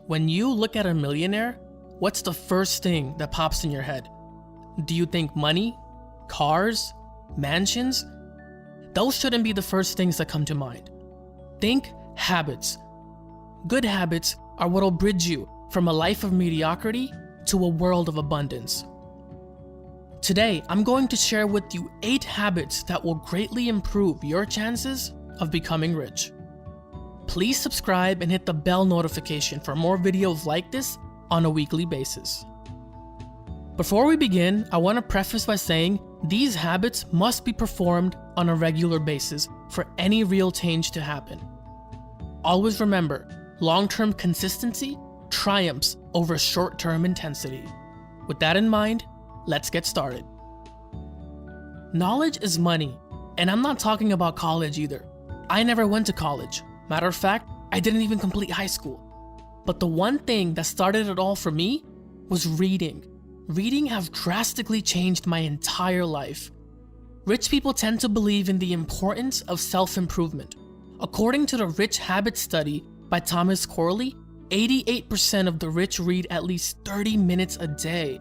When you look at a millionaire, what's the first thing that pops in your head? Do you think money, cars, mansions? Those shouldn't be the first things that come to mind. Think habits. Good habits are what'll bridge you from a life of mediocrity to a world of abundance. Today, I'm going to share with you 8 habits that will greatly improve your chances of becoming rich. Please subscribe and hit the bell notification for more videos like this on a weekly basis. Before we begin, I want to preface by saying these habits must be performed on a regular basis for any real change to happen. Always remember, long-term consistency triumphs over short-term intensity. With that in mind, let's get started. Knowledge is money, and I'm not talking about college either. I never went to college. Matter of fact, I didn't even complete high school. But the one thing that started it all for me was reading. Reading has drastically changed my entire life. Rich people tend to believe in the importance of self-improvement. According to the Rich Habits study by Thomas Corley, 88% of the rich read at least 30 minutes a day.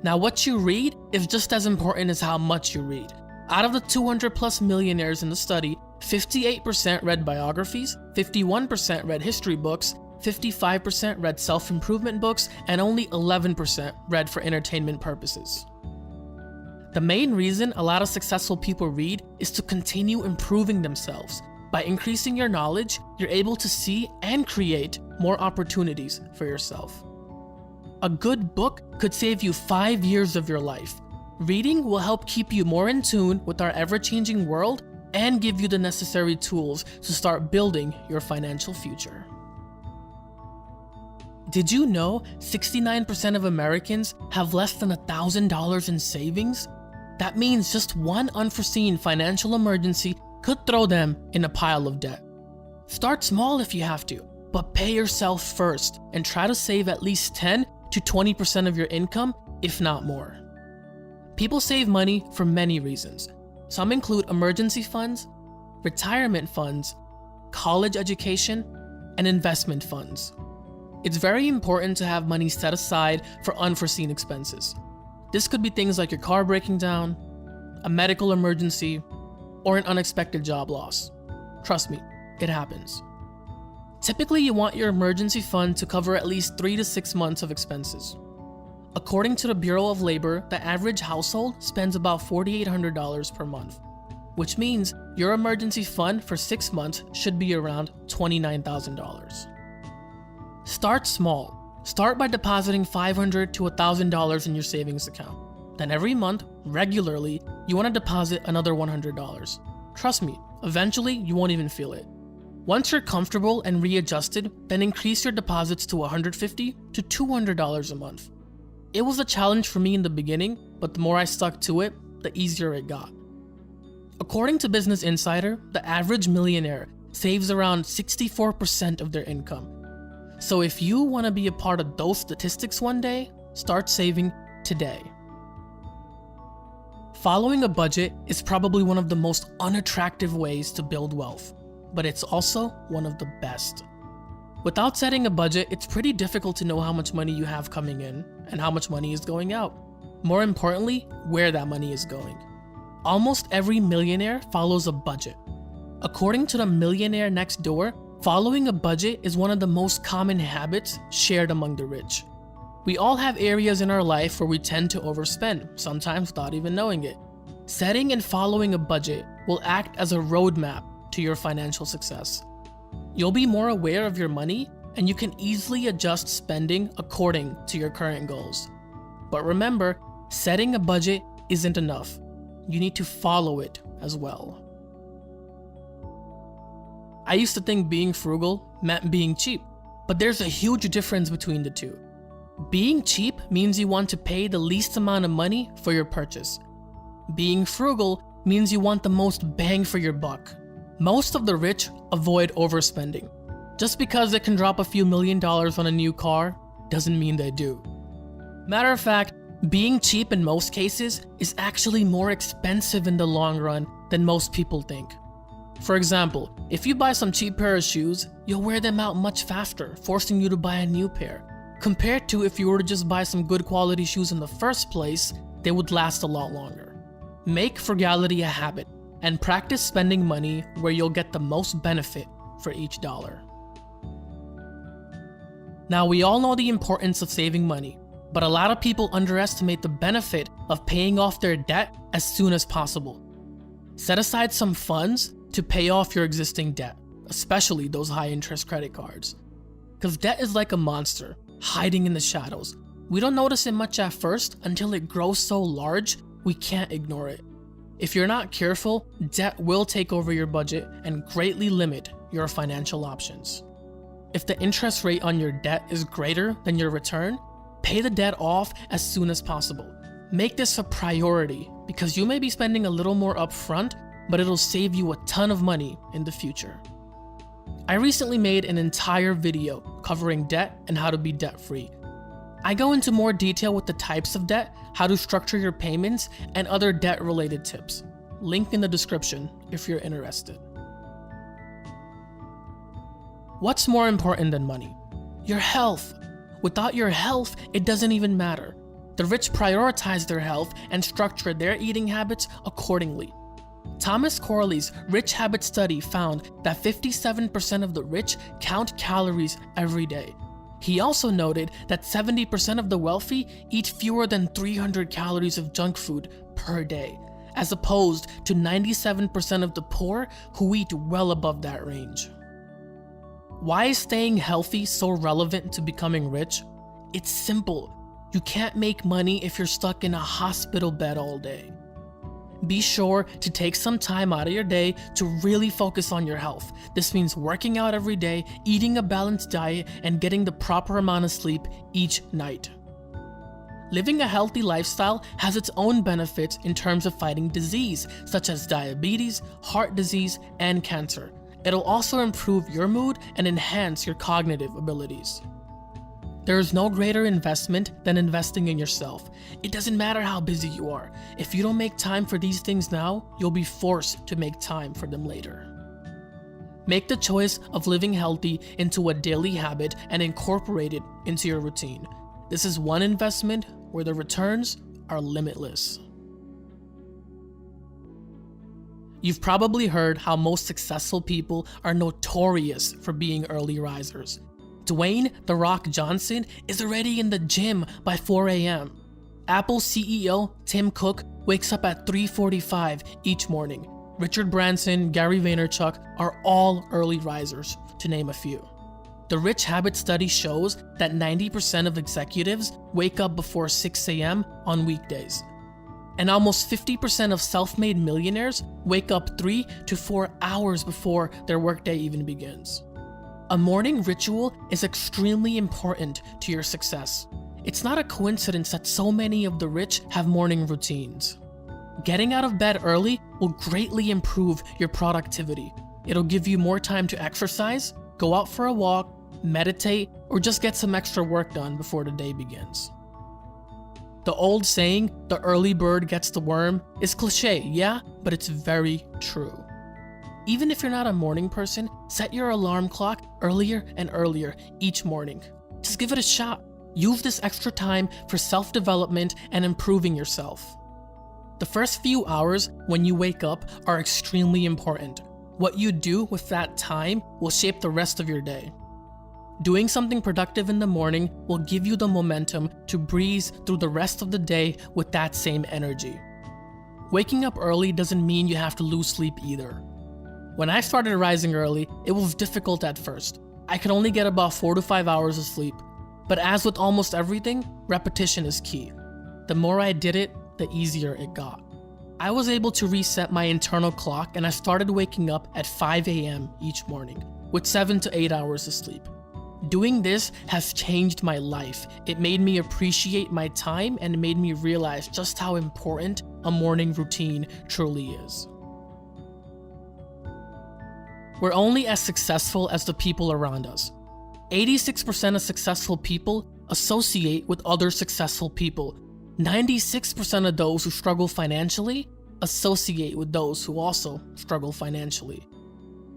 Now, what you read is just as important as how much you read. Out of the 200 plus millionaires in the study, 58% read biographies, 51% read history books, 55% read self-improvement books, and only 11% read for entertainment purposes. The main reason a lot of successful people read is to continue improving themselves. By increasing your knowledge, you're able to see and create more opportunities for yourself. A good book could save you 5 years of your life. Reading will help keep you more in tune with our ever-changing world and give you the necessary tools to start building your financial future. Did you know 69% of Americans have less than $1,000 in savings? That means just one unforeseen financial emergency could throw them in a pile of debt. Start small if you have to, but pay yourself first and try to save at least 10 to 20% of your income, if not more. People save money for many reasons. Some include emergency funds, retirement funds, college education, and investment funds. It's very important to have money set aside for unforeseen expenses. This could be things like your car breaking down, a medical emergency, or an unexpected job loss. Trust me, it happens. Typically, you want your emergency fund to cover at least 3 to 6 months of expenses. According to the Bureau of Labor, the average household spends about $4,800 per month, which means your emergency fund for 6 months should be around $29,000. Start small. Start by depositing $500 to $1,000 in your savings account. Then every month, regularly, you want to deposit another $100. Trust me, eventually you won't even feel it. Once you're comfortable and readjusted, then increase your deposits to $150 to $200 a month. It was a challenge for me in the beginning, but the more I stuck to it, the easier it got. According to Business Insider, the average millionaire saves around 64% of their income. So if you want to be a part of those statistics one day, start saving today. Following a budget is probably one of the most unattractive ways to build wealth, but it's also one of the best. Without setting a budget, it's pretty difficult to know how much money you have coming in and how much money is going out. More importantly, where that money is going. Almost every millionaire follows a budget. According to the Millionaire Next Door, following a budget is one of the most common habits shared among the rich. We all have areas in our life where we tend to overspend, sometimes without even knowing it. Setting and following a budget will act as a roadmap to your financial success. You'll be more aware of your money, and you can easily adjust spending according to your current goals. But remember, setting a budget isn't enough. You need to follow it as well. I used to think being frugal meant being cheap, but there's a huge difference between the two. Being cheap means you want to pay the least amount of money for your purchase. Being frugal means you want the most bang for your buck. Most of the rich avoid overspending. Just because they can drop a few $1,000,000 on a new car doesn't mean they do. Matter of fact, being cheap in most cases is actually more expensive in the long run than most people think. For example, if you buy some cheap pair of shoes, you'll wear them out much faster, forcing you to buy a new pair. Compared to if you were to just buy some good quality shoes in the first place, they would last a lot longer. Make frugality a habit and practice spending money where you'll get the most benefit for each dollar. Now, we all know the importance of saving money, but a lot of people underestimate the benefit of paying off their debt as soon as possible. Set aside some funds to pay off your existing debt, especially those high-interest credit cards. Because debt is like a monster, hiding in the shadows. We don't notice it much at first until it grows so large, we can't ignore it. If you're not careful, debt will take over your budget and greatly limit your financial options. If the interest rate on your debt is greater than your return, pay the debt off as soon as possible. Make this a priority because you may be spending a little more upfront, but it'll save you a ton of money in the future. I recently made an entire video covering debt and how to be debt-free. I go into more detail with the types of debt, how to structure your payments, and other debt-related tips. Link in the description if you're interested. What's more important than money? Your health. Without your health, it doesn't even matter. The rich prioritize their health and structure their eating habits accordingly. Thomas Corley's Rich Habits study found that 57% of the rich count calories every day. He also noted that 70% of the wealthy eat fewer than 300 calories of junk food per day, as opposed to 97% of the poor who eat well above that range. Why is staying healthy so relevant to becoming rich? It's simple. You can't make money if you're stuck in a hospital bed all day. Be sure to take some time out of your day to really focus on your health. This means working out every day, eating a balanced diet, and getting the proper amount of sleep each night. Living a healthy lifestyle has its own benefits in terms of fighting disease, such as diabetes, heart disease, and cancer. It'll also improve your mood and enhance your cognitive abilities. There is no greater investment than investing in yourself. It doesn't matter how busy you are. If you don't make time for these things now, you'll be forced to make time for them later. Make the choice of living healthy into a daily habit and incorporate it into your routine. This is one investment where the returns are limitless. You've probably heard how most successful people are notorious for being early risers. Dwayne "The Rock" Johnson is already in the gym by 4 a.m. Apple CEO Tim Cook wakes up at 3:45 each morning. Richard Branson, Gary Vaynerchuk are all early risers, to name a few. The Rich Habits study shows that 90% of executives wake up before 6 a.m. on weekdays. And almost 50% of self-made millionaires wake up 3 to 4 hours before their workday even begins. A morning ritual is extremely important to your success. It's not a coincidence that so many of the rich have morning routines. Getting out of bed early will greatly improve your productivity. It'll give you more time to exercise, go out for a walk, meditate, or just get some extra work done before the day begins. The old saying, "the early bird gets the worm," is cliche, yeah, but it's very true. Even if you're not a morning person, set your alarm clock earlier and earlier each morning. Just give it a shot. Use this extra time for self-development and improving yourself. The first few hours when you wake up are extremely important. What you do with that time will shape the rest of your day. Doing something productive in the morning will give you the momentum to breeze through the rest of the day with that same energy. Waking up early doesn't mean you have to lose sleep either. When I started rising early, it was difficult at first. I could only get about 4 to 5 hours of sleep. But as with almost everything, repetition is key. The more I did it, the easier it got. I was able to reset my internal clock and I started waking up at 5 a.m. each morning, with 7 to 8 hours of sleep. Doing this has changed my life. It made me appreciate my time and made me realize just how important a morning routine truly is. We're only as successful as the people around us. 86% of successful people associate with other successful people. 96% of those who struggle financially associate with those who also struggle financially.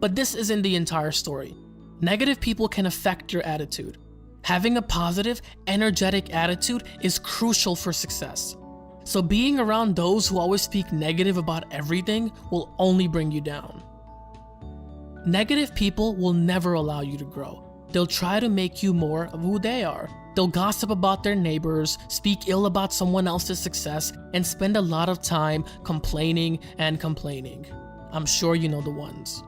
But this isn't the entire story. Negative people can affect your attitude. Having a positive, energetic attitude is crucial for success. So being around those who always speak negative about everything will only bring you down. Negative people will never allow you to grow. They'll try to make you more of who they are. They'll gossip about their neighbors, speak ill about someone else's success, and spend a lot of time complaining and complaining. I'm sure you know the ones.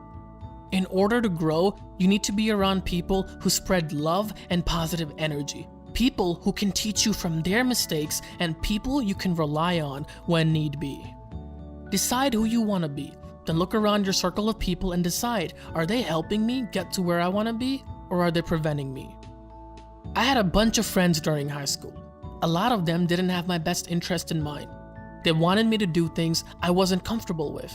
In order to grow, you need to be around people who spread love and positive energy. People who can teach you from their mistakes and people you can rely on when need be. Decide who you want to be. Then look around your circle of people and decide, are they helping me get to where I want to be, or are they preventing me? I had a bunch of friends during high school. A lot of them didn't have my best interest in mind. They wanted me to do things I wasn't comfortable with.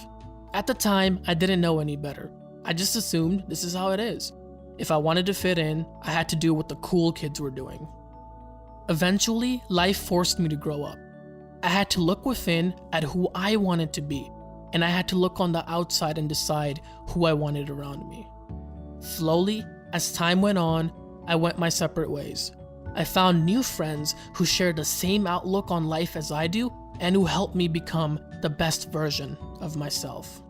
At the time, I didn't know any better. I just assumed this is how it is. If I wanted to fit in, I had to do what the cool kids were doing. Eventually, life forced me to grow up. I had to look within at who I wanted to be, and I had to look on the outside and decide who I wanted around me. Slowly, as time went on, I went my separate ways. I found new friends who shared the same outlook on life as I do and who helped me become the best version of myself.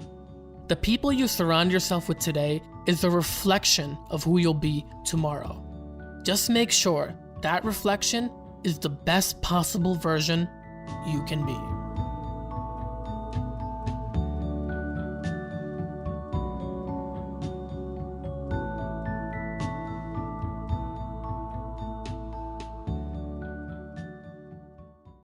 The people you surround yourself with today is a reflection of who you'll be tomorrow. Just make sure that reflection is the best possible version you can be.